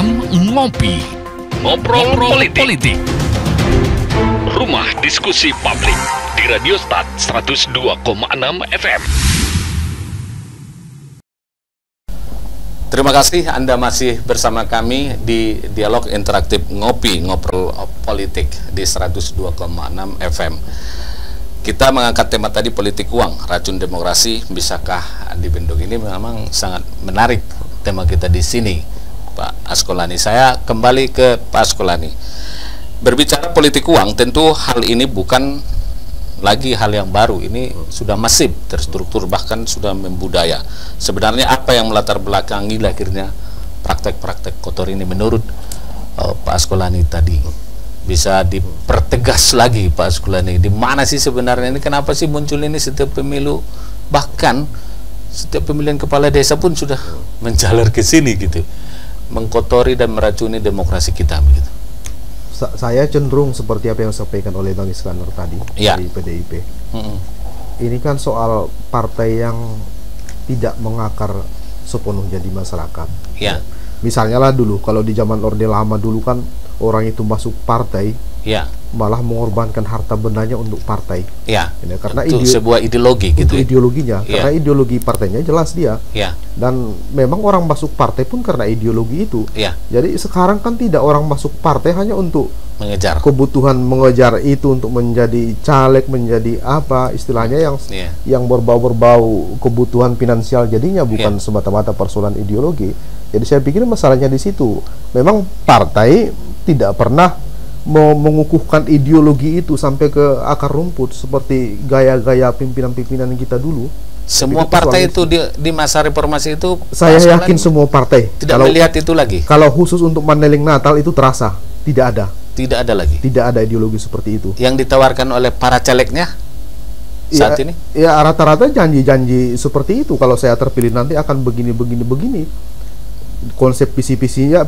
Program Ngopi, Ngobrol Politik. Rumah Diskusi Publik di Radio Start 102,6 FM. Terima kasih Anda masih bersama kami di Dialog Interaktif Ngopi, Ngobrol Politik di 102,6 FM. Kita mengangkat tema tadi politik uang, racun demokrasi, bisakah dibendung. Ini memang sangat menarik tema kita di sini, Pak Askolani. Saya kembali ke Pak Askolani. Berbicara politik uang, tentu hal ini bukan lagi hal yang baru. Ini sudah masif, terstruktur, bahkan sudah membudaya. Sebenarnya apa yang melatar belakangi lahirnya praktek-praktek kotor ini menurut Pak Askolani tadi? Bisa dipertegas lagi Pak Askolani, di mana sih sebenarnya ini, kenapa sih muncul ini setiap pemilu, bahkan setiap pemilihan kepala desa pun sudah menjalar ke sini gitu, mengkotori dan meracuni demokrasi kita begitu. Saya cenderung seperti apa yang disampaikan oleh Bang Iskandar tadi dari PDIP. Ini kan soal partai yang tidak mengakar sepenuhnya di masyarakat. Misalnya lah dulu, kalau di zaman Orde Lama dulu kan orang itu masuk partai, malah mengorbankan harta bendanya untuk partai. Karena itu sebuah ideologi gitu. Itu ideologinya, karena ideologi partainya jelas dia. Dan memang orang masuk partai pun karena ideologi itu. Jadi sekarang kan tidak orang masuk partai hanya untuk mengejar kebutuhan, mengejar itu untuk menjadi caleg, menjadi apa istilahnya yang berbau-berbau kebutuhan finansial jadinya, bukan semata-mata persoalan ideologi. Jadi saya pikir masalahnya di situ. Memang partai tidak pernah mengukuhkan ideologi itu sampai ke akar rumput seperti gaya-gaya pimpinan-pimpinan kita dulu. Semua partai itu di masa reformasi itu, saya yakin semua partai tidak melihat itu lagi. Kalau khusus untuk Mandailing Natal itu terasa tidak ada. Tidak ada lagi. Tidak ada ideologi seperti itu. Yang ditawarkan oleh para calegnya saat ini? Ya rata-rata janji-janji seperti itu. Kalau saya terpilih nanti akan begini. Konsep visi misinya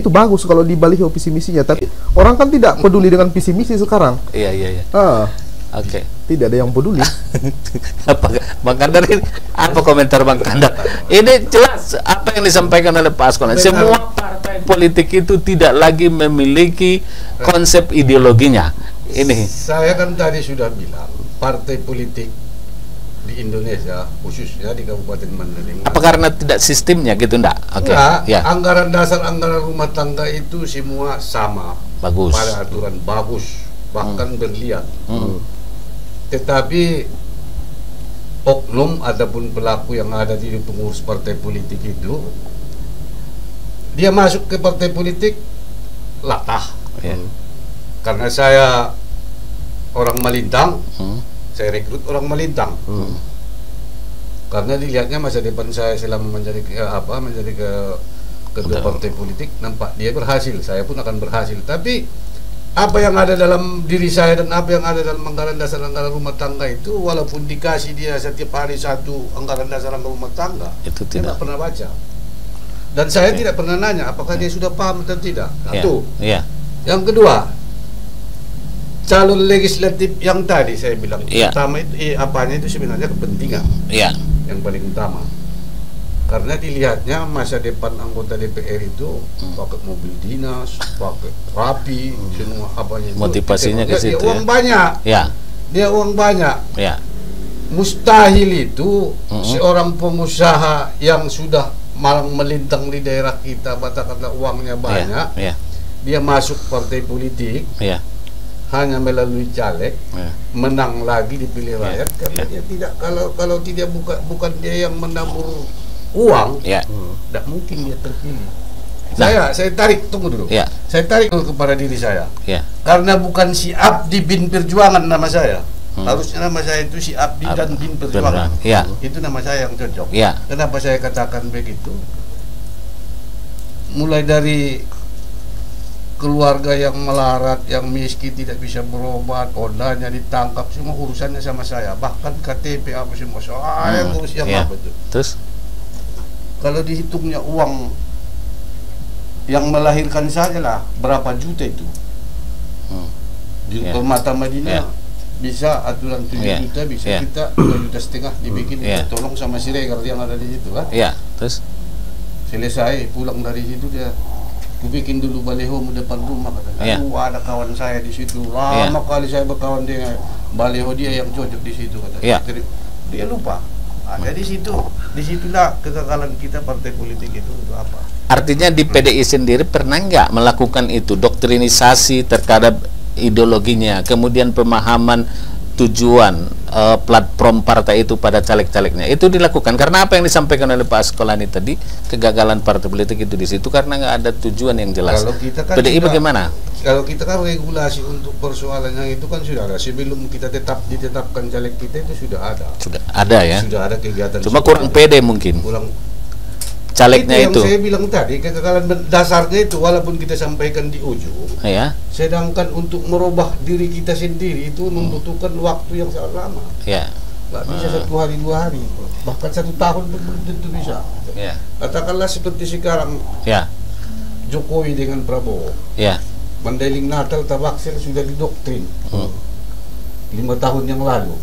itu bagus kalau di baliho visi misinya, tapi orang kan tidak peduli dengan visi misi sekarang. Oke. Tidak ada yang peduli. Apa Bang Kandar ini? Apa komentar Bang Kandar? Ini jelas apa yang disampaikan oleh Pak Askolani. Semua partai politik itu tidak lagi memiliki konsep ideologinya. Ini saya kan tadi sudah bilang, partai politik di Indonesia, khususnya di Kabupaten Mandailing. Apa karena tidak sistemnya gitu enggak? Anggaran dasar, anggaran rumah tangga itu semua sama. Bagus. Pada aturan bagus, bahkan berlian. Tetapi oknum ataupun pelaku yang ada di pengurus partai politik itu, dia masuk ke partai politik latah. Karena saya orang Malintang, saya rekrut orang Malintang. Karena dilihatnya masa depan saya selama menjadi ketua partai politik, nampak dia berhasil, saya pun akan berhasil. Tapi apa yang ada dalam diri saya dan apa yang ada dalam anggaran dasar anggaran rumah tangga itu, walaupun dikasih dia setiap hari satu anggaran dasar anggaran rumah tangga, itu tidak pernah baca. Dan saya tidak pernah nanya apakah dia sudah paham atau tidak. Satu. Yang kedua, calon legislatif yang tadi saya bilang, utama itu apanya itu sebenarnya kepentingan yang paling utama. Karena dilihatnya masa depan anggota DPR itu pakai mobil dinas, pakai rapi, semua apanya itu. Motivasinya ke situ. Dia uang banyak. Dia uang banyak. Mustahil itu seorang pengusaha yang sudah malang melintang di daerah kita, katakanlah uangnya banyak, dia masuk partai politik. Hanya melalui caleg, menang lagi dipilih rakyat, karena dia tidak, kalau tidak bukan dia yang menabur uang, tidak mungkin dia terpilih. Saya tarik, tunggu dulu. Saya tarik kepada diri saya. Karena bukan si Abdi bin Perjuangan nama saya. Harusnya nama saya itu si Abdi dan bin Perjuangan. Itu nama saya yang cocok. Kenapa saya katakan begitu? Mulai dari keluarga yang melarat, yang miskin, tidak bisa berobat, kodanya ditangkap, semua urusannya sama saya. Bahkan KTP apa semua saya yang urus yang apa itu. Terus kalau dihitungnya uang yang melahirkan saja lah berapa juta itu. Di Permata Madinah bisa aturan 7 juta, bisa kita 2,5 juta dibikin, tolong sama Siregar yang ada di situ kan. Terus selesai pulang dari situ dia ku bikin dulu baliho depan rumah katanya. Ada kawan saya di situ. Lama kali saya berkawan dengan baliho dia yang cocok di situ katanya. Dia lupa. Ada di situ. Disitulah kegagalan kita partai politik itu untuk apa? Artinya di PDI sendiri pernah nggak melakukan itu, doktrinisasi terhadap ideologinya, kemudian pemahaman tujuan platform partai itu pada caleg-calegnya itu dilakukan? Karena apa yang disampaikan oleh Pak Askolani tadi, kegagalan partai politik itu di situ karena nggak ada tujuan yang jelas. Kalau kita kan PDI bagaimana? Kalau kita kan regulasi untuk persoalan yang itu kan sudah ada sebelum kita ditetapkan caleg kita itu sudah ada. Sudah ada ya. Sudah ada kegiatan. Cuma kurang pede mungkin. Kurang calegnya itu. Yang saya bilang tadi kegagalan dasarnya itu walaupun kita sampaikan di ujung. Ya. Sedangkan untuk merubah diri kita sendiri itu membutuhkan waktu yang sangat lama. Ya. Nggak bisa 1 hari 2 hari, bahkan 1 tahun belum tentu bisa. Ya. Katakanlah seperti sekarang. Ya. Jokowi dengan Prabowo. Ya. Mandailing Natal Tabaksel sudah didoktrin 5 tahun yang lalu.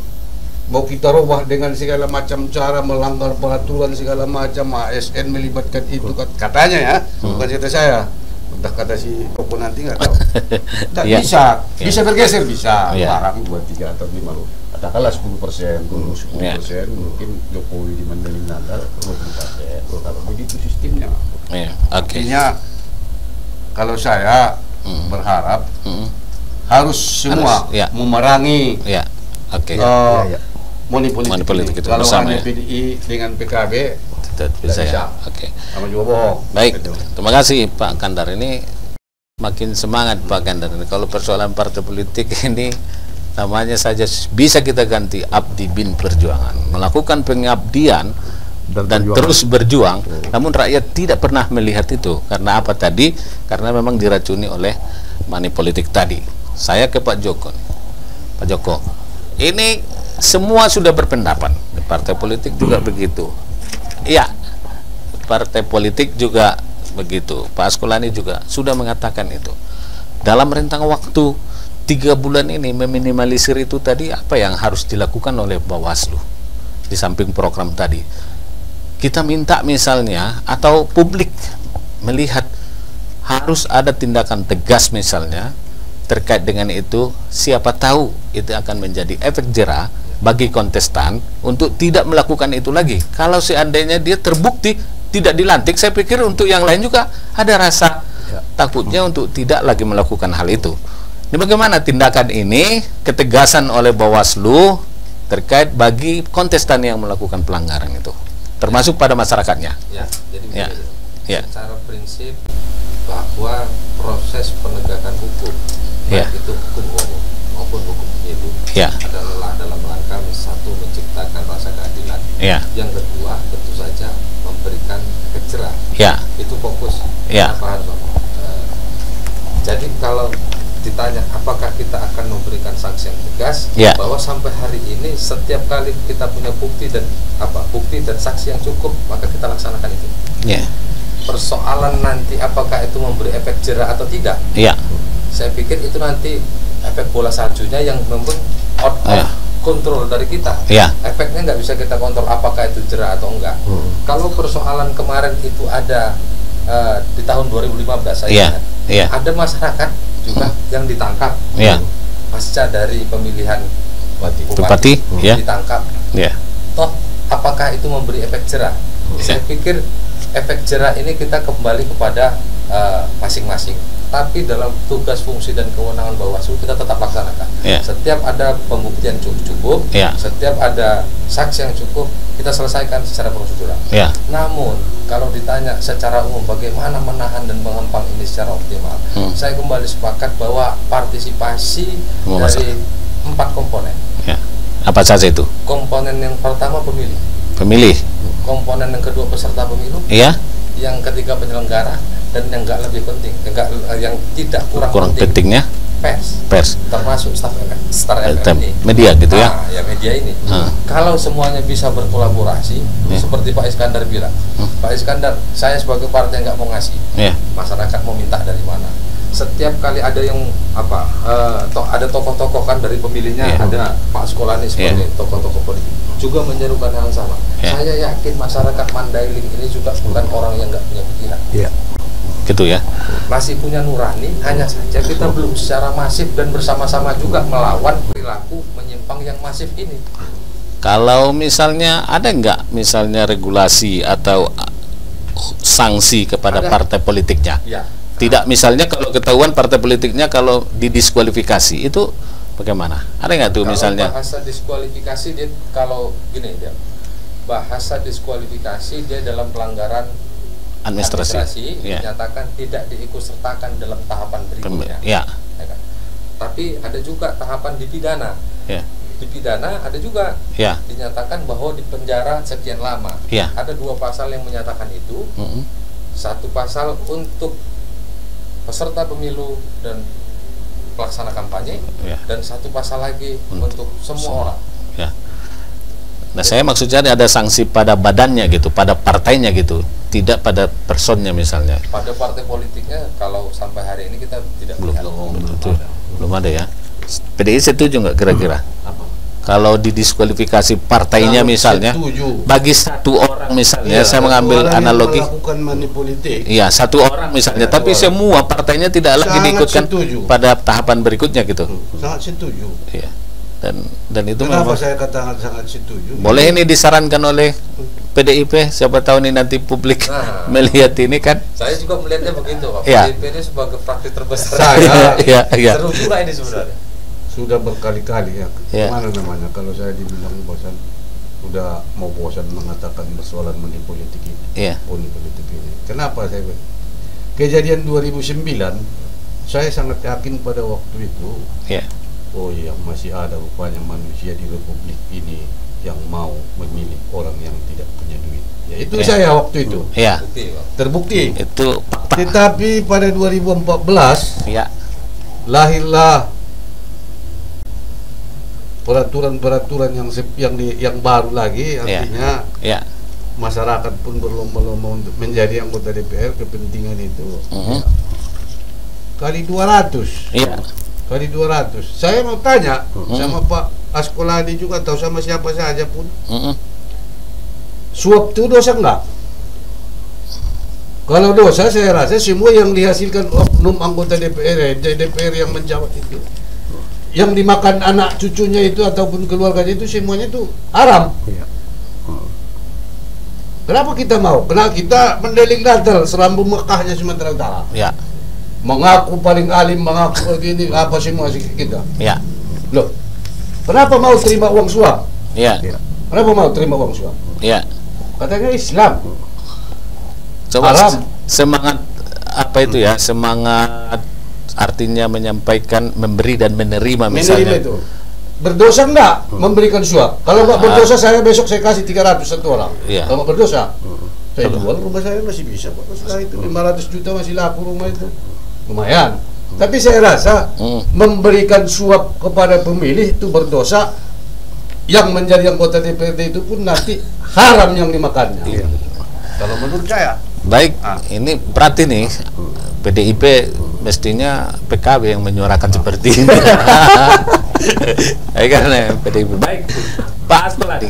Mau kita rubah dengan segala macam cara, melanggar peraturan segala macam, ASN melibatkan itu katanya ya, bukan cerita saya. Udah kata si Koko nanti nggak tahu. Nggak bisa bergeser bisa. Barang 2, 3 atau 5 loh. Katakanlah 10%, 10%, mungkin Jokowi di Mandailing Natal 20%. Kalau begitu sistemnya. Artinya kalau saya berharap harus semua memerangi money politik itu. Kalau hanya PDI dengan PKB tidak bisa ya. Sama juga bohong. Baik, terima kasih Pak Kandar. Ini makin semangat Pak Kandar. Kalau persoalan partai politik ini namanya saja bisa kita ganti abdi bin perjuangan, melakukan pengabdian dan terus berjuang. Namun rakyat tidak pernah melihat itu. Karena apa tadi? Karena memang diracuni oleh money politik tadi. Saya ke Pak Joko. Pak Joko, ini semua sudah berpendapat. Di partai politik juga begitu. Iya, partai politik juga begitu. Pak Askolani juga sudah mengatakan itu. Dalam rentang waktu 3 bulan ini meminimalisir itu tadi, apa yang harus dilakukan oleh Bawaslu di samping program tadi? Kita minta misalnya, atau publik melihat harus ada tindakan tegas misalnya terkait dengan itu. Siapa tahu itu akan menjadi efek jera bagi kontestan untuk tidak melakukan itu lagi. Kalau seandainya dia terbukti tidak dilantik, saya pikir untuk yang lain juga ada rasa takutnya untuk tidak lagi melakukan hal itu. Ini bagaimana tindakan ini, ketegasan oleh Bawaslu terkait bagi kontestan yang melakukan pelanggaran itu, termasuk pada masyarakatnya. Jadi secara prinsip bahwa proses penegakan hukum, baik itu hukum umum maupun hukum pemilu, adalah dalam rangka satu, menciptakan rasa keadilan. Yang kedua, tentu saja memberikan efek jerah. Itu fokus. Jadi kalau ditanya apakah kita akan memberikan sanksi yang tegas, bahwa sampai hari ini setiap kali kita punya bukti dan saksi yang cukup, maka kita laksanakan itu. Persoalan nanti apakah itu memberi efek jerah atau tidak, saya pikir itu nanti efek bola saljunya yang membuat out of kontrol dari kita. Efeknya nggak bisa kita kontrol apakah itu jerah atau enggak. Kalau persoalan kemarin itu ada di tahun 2015 saya ingat, ada masyarakat juga yang ditangkap pasca dari pemilihan bupati ditangkap. Toh apakah itu memberi efek jerah? Saya pikir efek jerah ini kita kembali kepada masing-masing. Tapi dalam tugas, fungsi, dan kewenangan Bawaslu kita tetap laksanakan. Setiap ada pembuktian cukup, setiap ada saksi yang cukup, kita selesaikan secara prosedural. Namun kalau ditanya secara umum bagaimana menahan dan mengempang ini secara optimal, saya kembali sepakat bahwa partisipasi dari 4 komponen. Apa saja itu? Komponen yang pertama pemilih. Komponen yang kedua peserta pemilu. Yang ketiga penyelenggara, dan yang enggak lebih penting, yang tidak kurang pentingnya pers, termasuk Star FM ini, media gitu ya. Media ini. Kalau semuanya bisa berkolaborasi, seperti Pak Iskandar bilang, Pak Iskandar, saya sebagai partai nggak mau ngasih, masyarakat mau minta dari mana? Setiap kali ada yang ada tokoh-tokoh kan dari pemilihnya, ada Pak Askolani sebagai tokoh-tokoh politik juga menyerukan hal yang sama. Saya yakin masyarakat Mandailing ini juga bukan orang yang nggak punya pikiran. gitu ya. Masih punya nurani, hanya saja kita belum secara masif dan bersama-sama juga melawan perilaku menyimpang yang masif ini. Kalau misalnya ada nggak misalnya regulasi atau sanksi kepada partai politiknya? Ya. Tidak, misalnya kalau ketahuan partai politiknya kalau didiskualifikasi itu bagaimana? Ada nggak tuh kalau misalnya? Bahasa diskualifikasi dia kalau gini dia. Bahasa diskualifikasi dia dalam pelanggaran administrasi dinyatakan tidak diikutsertakan dalam tahapan berikutnya. Ya. Ya kan? Tapi ada juga tahapan di pidana. Ya. Di pidana ada juga dinyatakan bahwa di penjara sekian lama. Ya. Ada 2 pasal yang menyatakan itu. Satu pasal untuk peserta pemilu dan pelaksana kampanye, dan satu pasal lagi untuk semua orang. Ya. Nah, saya maksudnya ada sanksi pada badannya gitu, pada partainya gitu, tidak pada personnya misalnya. Pada partai politiknya kalau sampai hari ini kita tidak belum ada ya. PDI setuju nggak kira-kira? Kalau didiskualifikasi partainya misalnya, bagi satu orang misalnya, saya mengambil analogi, melakukan manipolitik. Iya, satu orang misalnya, tapi semua partainya tidak lagi diikutkan pada tahapan berikutnya gitu. Sangat setuju. Iya. Dan itu kenapa saya katakan sangat setuju? Boleh ini disarankan oleh PDIP, siapa tahu nih nanti publik melihat ini kan. Saya juga melihatnya begitu, Pak. Ya. PDIP ini sebagai praktik terbesar. Saya seru juga ini sebenarnya. Sudah berkali-kali mana namanya kalau saya dibilang bosan, sudah mau bosan mengatakan persoalan manipolitik ini. Manipolitik ini. Kenapa saya? Kejadian 2009, saya sangat yakin pada waktu itu. Oh iya, masih ada rupanya manusia di republik ini yang mau memilih orang yang tidak punya duit. Ya itu saya waktu itu. Terbukti. Itu. Tetapi pada 2014, lahirlah peraturan-peraturan yang baru lagi, artinya masyarakat pun berlomba-lomba untuk menjadi anggota DPR, kepentingan itu kali 200. Kali 200. Saya mau tanya sama Pak Askoladi juga atau sama siapa saja pun, suap itu dosa enggak? Kalau dosa, saya rasa semua yang dihasilkan oknum anggota DPR yang menjawab itu, yang dimakan anak cucunya itu ataupun keluarganya itu, semuanya itu haram. Kenapa kita mau? Kenapa kita mendeling Natal serambu Mekahnya Sumatera Utara? Mengaku paling alim, mengaku begini, apa semua kita. Loh, kenapa mau terima uang suap? Kenapa mau terima uang suap? Katanya Islam. Coba semangat apa itu ya? Semangat artinya menyampaikan memberi dan menerima misalnya. Menerima itu. Berdosa enggak memberikan suap? Kalau enggak berdosa, saya besok saya kasih 300 satu orang. Kalau enggak berdosa, saya jual rumah saya masih bisa Pak. Setelah itu 500 juta masih laku rumah itu. Lumayan. Tapi saya rasa memberikan suap kepada pemilih itu berdosa. Yang menjadi anggota DPRD itu pun nanti haram yang dimakannya. Kalau menurut saya. Baik, ini berarti nih PDIP mestinya PKB yang menyuarakan seperti ini. Karena PDIP. Baik, Pak Askoladi,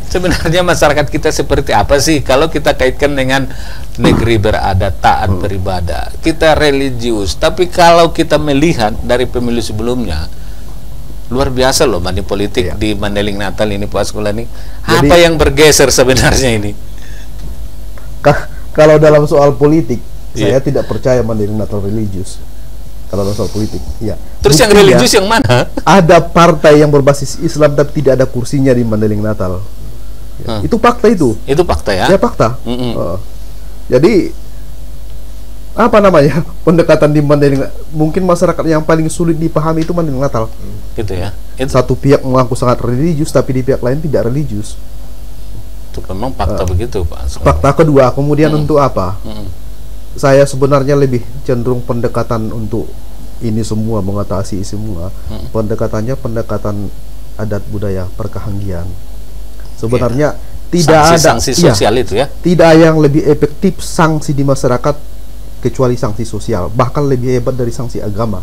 sebenarnya masyarakat kita seperti apa sih kalau kita kaitkan dengan negeri beradat, taat beribadah, kita religius, tapi kalau kita melihat dari pemilu sebelumnya, luar biasa loh money politik di Mandailing Natal ini, Pak Askoladi. Apa yang bergeser sebenarnya ini? Kalau dalam soal politik, saya tidak percaya Mandailing Natal religius. Kalau dalam soal politik, Terus yang religius yang mana? Ada partai yang berbasis Islam tapi tidak ada kursinya di Mandailing Natal. Itu fakta itu. Itu fakta ya? Ya fakta. Jadi apa namanya, pendekatan di Mandailing, mungkin masyarakat yang paling sulit dipahami itu Mandailing Natal. Gitu ya. Satu pihak mengaku sangat religius tapi di pihak lain tidak religius. Itu memang fakta begitu, Pak. Fakta kedua, kemudian untuk apa? Saya sebenarnya lebih cenderung pendekatan untuk ini semua, mengatasi semua. Pendekatannya pendekatan adat budaya perkahanggian. Sebenarnya tidak ada sanksi sosial itu ya. Tidak ada yang lebih efektif sanksi di masyarakat kecuali sanksi sosial, bahkan lebih hebat dari sanksi agama.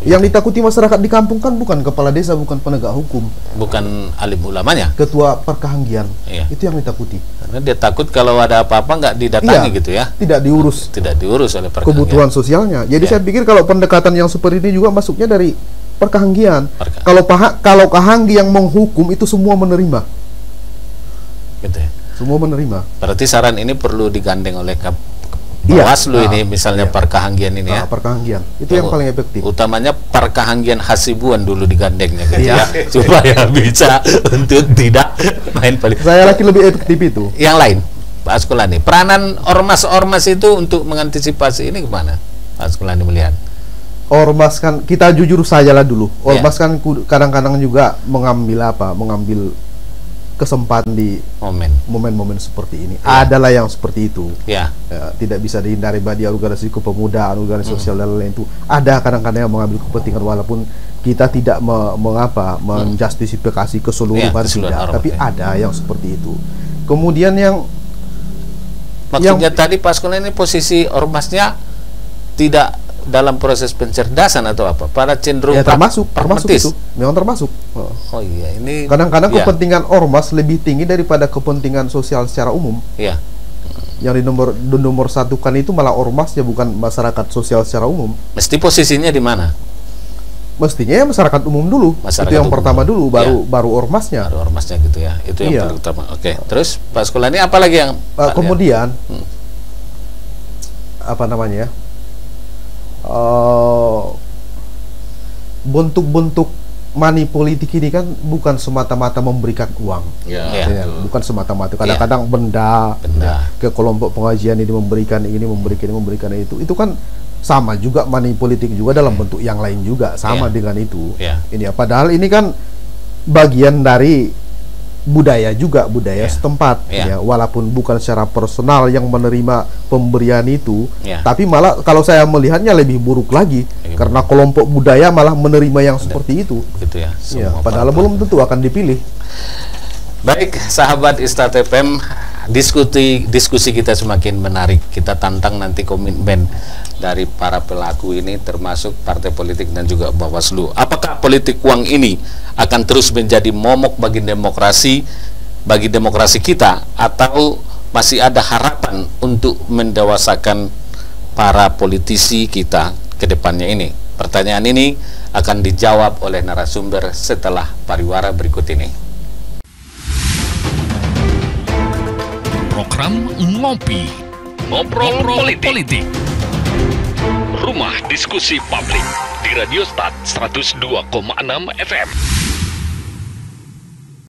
Yang ditakuti masyarakat di kampung kan bukan kepala desa, bukan penegak hukum, bukan alim ulamanya, ketua perkahanggian. Itu yang ditakuti. Karena dia takut kalau ada apa-apa nggak didatangi gitu ya. Tidak diurus oleh perkahanggian. Kebutuhan sosialnya. Jadi saya pikir kalau pendekatan yang seperti ini juga masuknya dari perkahanggian. Kalau kahanggi yang menghukum itu semua menerima. Gitu ya. Semua menerima. Berarti saran ini perlu digandeng oleh Bawaslu ini misalnya perkahanggian ini ya. Perkahanggian itu yang paling efektif. Utamanya perkahanggian Hasibuan dulu digandengnya gitu ya. Supaya bisa untuk tidak main politik. Saya lagi lebih efektif itu. Yang lain, Pak Askulani, peranan ormas-ormas itu untuk mengantisipasi ini kemana? Pak Askulani melihat. Ormas kan, kita jujur sajalah dulu. Ormas kan kadang-kadang juga mengambil kesempatan di momen-momen seperti ini. Adalah yang seperti itu. Tidak bisa dihindari bahwa dia organisasi kepemudaan, organisasi sosial dan lain-lain itu ada kadang-kadang yang mengambil kepentingan, walaupun kita tidak menjustifikasi keseluruhan tidak, tapi ada yang seperti itu. Kemudian yang maksudnya tadi Pak Askulani ini posisi ormasnya tidak dalam proses pencerdasan atau apa? Para cenderung termasuk itu, memang termasuk. Oh iya, ini kadang-kadang kepentingan ormas lebih tinggi daripada kepentingan sosial secara umum. Yang di nomor satukan itu malah ormasnya, bukan masyarakat sosial secara umum. Mesti posisinya di mana? Mestinya ya masyarakat umum dulu. Itu yang pertama dulu, baru ormasnya. Baru ormasnya gitu ya. Itu yang paling utama. Oke. Terus Pak Askulani apa lagi yang kemudian apa namanya ya? Bentuk-bentuk money politik ini kan bukan semata-mata memberikan uang, bukan semata-mata. Kadang-kadang benda ke kelompok pengajian ini memberikan itu kan sama juga money politik juga dalam bentuk yang lain juga sama dengan itu. Ini padahal ini kan bagian dari budaya juga, budaya setempat walaupun bukan secara personal yang menerima pemberian itu, tapi malah kalau saya melihatnya lebih buruk lagi karena kelompok budaya malah menerima yang seperti itu gitu padahal belum tentu akan dipilih. Baik, sahabat Istart FM, diskusi kita semakin menarik. Kita tantang nanti komitmen dari para pelaku ini, termasuk partai politik dan juga Bawaslu. Apakah politik uang ini akan terus menjadi momok bagi demokrasi kita, atau masih ada harapan untuk mendewasakan para politisi kita ke depannya ini? Pertanyaan ini akan dijawab oleh narasumber setelah pariwara berikut ini. Program Ngobrol Politik. Rumah Diskusi Publik di Radio Start 102,6 FM.